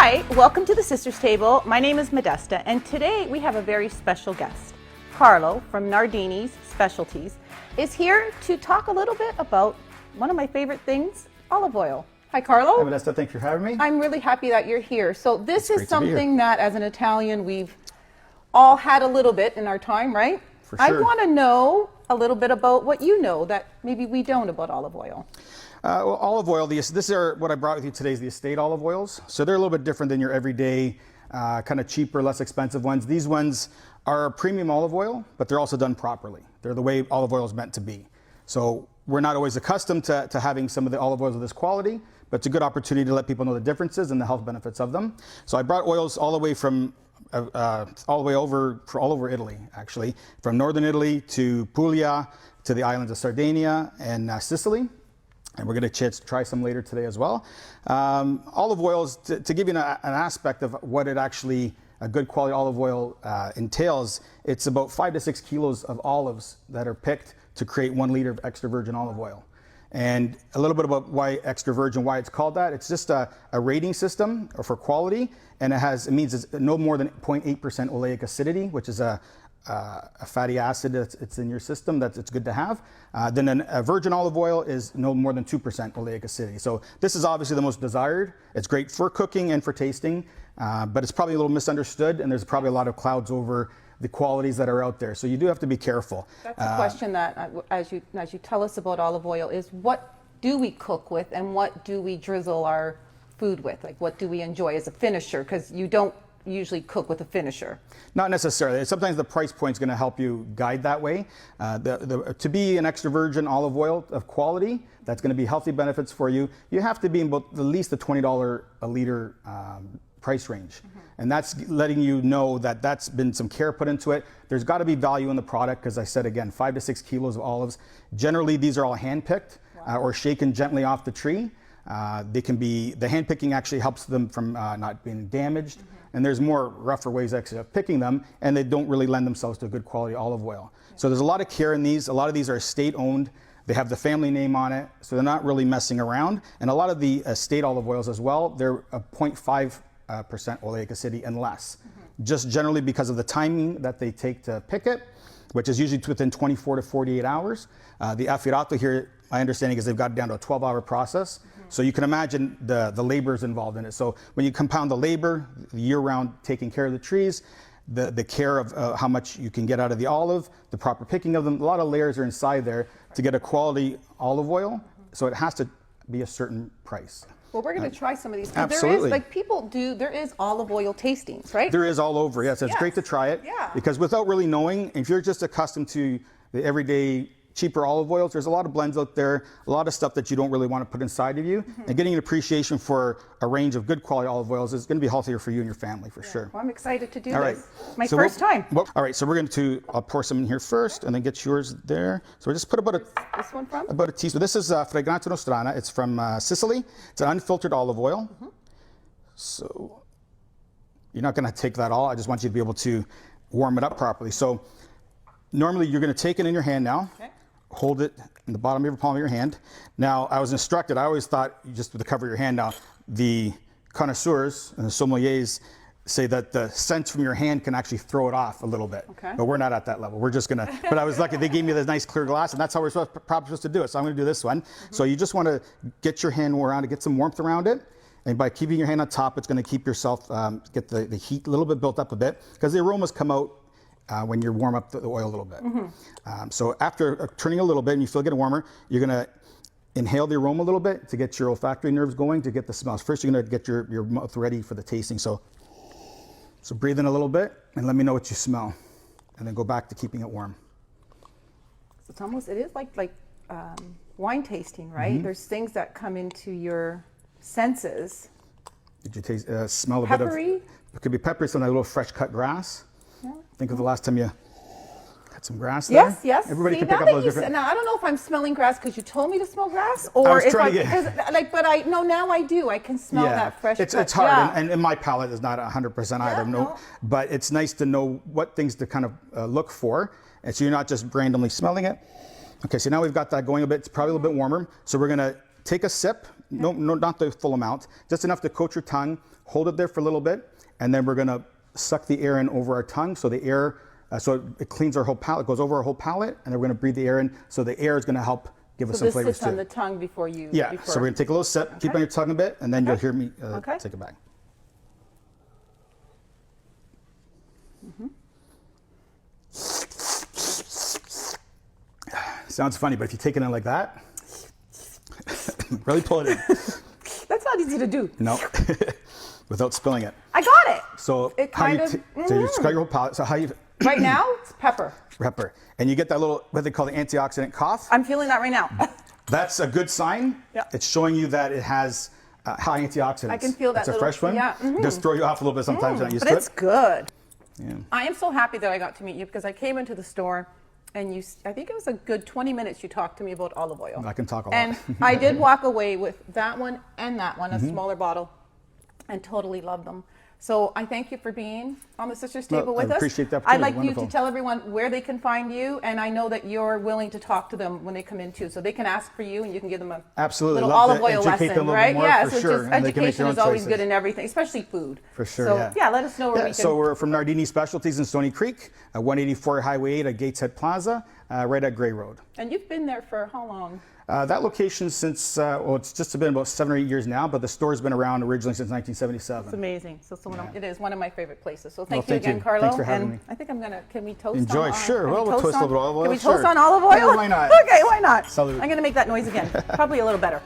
Hi, welcome to the Sisters Table. My name is Modesta, and today we have a very special guest. Carlo from Nardini Specialties is here to talk a little bit about one of my favorite things, olive oil. Hi, Carlo. Hi, Modesta. Thanks for having me. I'm really happy that you're here. So this is something that, as an Italian, we've all had a little bit in our time, right? For sure. I want to know a little bit about what you know that maybe we don't about olive oil. Well, olive oil, this are what I brought with you today is the estate olive oils. So they're a little bit different than your everyday, kind of cheaper, less expensive ones. These ones are premium olive oil, but they're also done properly. They're the way olive oil is meant to be. So we're not always accustomed to having some of the olive oils of this quality, but it's a good opportunity to let people know the differences and the health benefits of them. So I brought oils all the way from all over Italy, actually, from northern Italy to Puglia to the islands of Sardinia and Sicily. And we're going to try some later today as well. Olive oils, to give you an aspect of what it actually, a good quality olive oil entails, it's about 5 to 6 kilos of olives that are picked to create 1 liter of extra virgin olive oil. And a little bit about why extra virgin, why it's called that. It's just a rating system for quality, and it means it's no more than 0.8% oleic acidity, which is a fatty acid it's in your system that it's good to have. Then a virgin olive oil is no more than 2% oleic acidity. So this is obviously the most desired. It's great for cooking and for tasting, but it's probably a little misunderstood, and there's probably a lot of clouds over the qualities that are out there. So you do have to be careful. That's a question that, as you tell us about olive oil, is what do we cook with and what do we drizzle our food with? Like, what do we enjoy as a finisher? Because you don't usually cook with a finisher. Not necessarily. Sometimes the price point is going to help you guide that way. To be an extra virgin olive oil of quality, that's going to be healthy benefits for you, you have to be in about at least the $20 a liter price range. Mm-hmm. And that's letting you know that that's been some care put into it. There's got to be value in the product, because I said again, 5 to 6 kilos of olives. Generally, these are all hand-picked. Wow. Or shaken gently off the tree. The hand picking actually helps them from not being damaged. Mm-hmm. And there's more rougher ways actually of picking them, and they don't really lend themselves to a good quality olive oil. Yeah. So there's a lot of care in these. A lot of these are estate owned. They have the family name on it, so they're not really messing around. And a lot of the estate olive oils as well, they're a 0.5% oleic acidity and less. Mm-hmm. Just generally because of the timing that they take to pick it, which is usually within 24 to 48 hours. The affirato here, my understanding is they've got it down to a 12-hour process. Mm-hmm. So you can imagine the labors involved in it. So when you compound the labor, the year-round taking care of the trees, the care of how much you can get out of the olive, the proper picking of them, a lot of layers are inside there to get a quality olive oil. Mm-hmm. So it has to be a certain price. Well, we're going to try some of these. Absolutely. There is olive oil tastings, right? There is all over, yes. It's great to try it. Yeah. Because without really knowing, if you're just accustomed to the everyday cheaper olive oils, there's a lot of blends out there, a lot of stuff that you don't really want to put inside of you. Mm-hmm. And getting an appreciation for a range of good quality olive oils is going to be healthier for you and your family, for sure. Well, I'm excited to do all this. Right. My first time. All right, so we're going to, I'll pour some in here first and then get yours there. So we'll just put about this one from? About a teaspoon. This is Fragranza Nostrana. It's from Sicily. It's an unfiltered olive oil. Mm-hmm. So you're not going to take that all. I just want you to be able to warm it up properly. So normally you're going to take it in your hand now. Okay. Hold it in the bottom of your palm of your hand. Now, I was instructed, I always thought just with the cover of your hand now, the connoisseurs and the sommeliers say that the scent from your hand can actually throw it off a little bit. Okay. But we're not at that level. We're just gonna, but I was lucky they gave me this nice clear glass, and that's how we're probably supposed to do it. So I'm gonna do this one. Mm-hmm. So you just wanna get your hand around it, get some warmth around it. And by keeping your hand on top, it's gonna keep yourself, get the heat a little bit built up a bit, because the aromas come out when you warm up the oil a little bit. Mm-hmm. So after turning a little bit and you feel it getting warmer, you're gonna inhale the aroma a little bit to get your olfactory nerves going, to get the smells. First, you're gonna get your mouth ready for the tasting. So breathe in a little bit and let me know what you smell. And then go back to keeping it warm. It is like wine tasting, right? Mm-hmm. There's things that come into your senses. Did you taste, smell a peppery? Bit of, it could be peppery, some little fresh cut grass. Yeah. Think of the last time you had some grass there. Yes, yes. Everybody can pick up those different. Now I don't know if I'm smelling grass because you told me to smell grass, or if now I do. I can smell that fresh. It's hard, and my palate is not 100% either. No, but it's nice to know what things to kind of look for, and so you're not just randomly smelling it. Okay, so now we've got that going a bit. It's probably a little bit warmer, so we're gonna take a sip, no, not the full amount, just enough to coat your tongue, hold it there for a little bit, and then we're gonna suck the air in over our tongue, so the air, so it cleans our whole palate, goes over our whole palate, and then we're gonna breathe the air in, so the air is gonna help give us some flavors too. So this sits on the tongue before you... Yeah, so we're gonna take a little sip, keep on your tongue a bit, and then you'll hear me take it back. Sounds funny, but if you take it in like that, really pull it in. That's not easy to do. No, without spilling it. I got it. So it kind of. So you got your whole palate. So how you? Right now, it's pepper. Pepper, and you get that little what they call the antioxidant cough. I'm feeling that right now. That's a good sign. Yeah. It's showing you that it has high antioxidants. I can feel that. It's a fresh one. Yeah. Just throw you off a little bit sometimes. You're not used but to it's good. Yeah. I am so happy that I got to meet you because I came into the store. And I think it was a good 20 minutes you talked to me about olive oil. I can talk a lot. And I did walk away with that one and that one, a smaller bottle, and totally loved them. So I thank you for being on the Sisters Table with us. I appreciate that. I'd like you to tell everyone where they can find you, and I know that you're willing to talk to them when they come in too, so they can ask for you, and you can give them a little olive oil lesson, right? Yeah, so sure. just education is always good in everything, especially food. For sure. So yeah, let us know where we can. So we're from Nardini Specialties in Stony Creek, 184 Highway 8 at Gateshead Plaza, right at Gray Road. And you've been there for how long? That location since, well, it's just been about 7 or 8 years now, but the store's been around originally since 1977. It's amazing. So it is one of my favorite places. So thank you thank again, you. Carlo. Thanks for having me. I think I'm gonna. Can we toast? Enjoy. On, Sure. Well, we'll toast a little bit of olive oil. Can we Sure. toast on olive oil? Yeah, why not? Okay, why not? Salute. I'm gonna make that noise again. Probably a little better.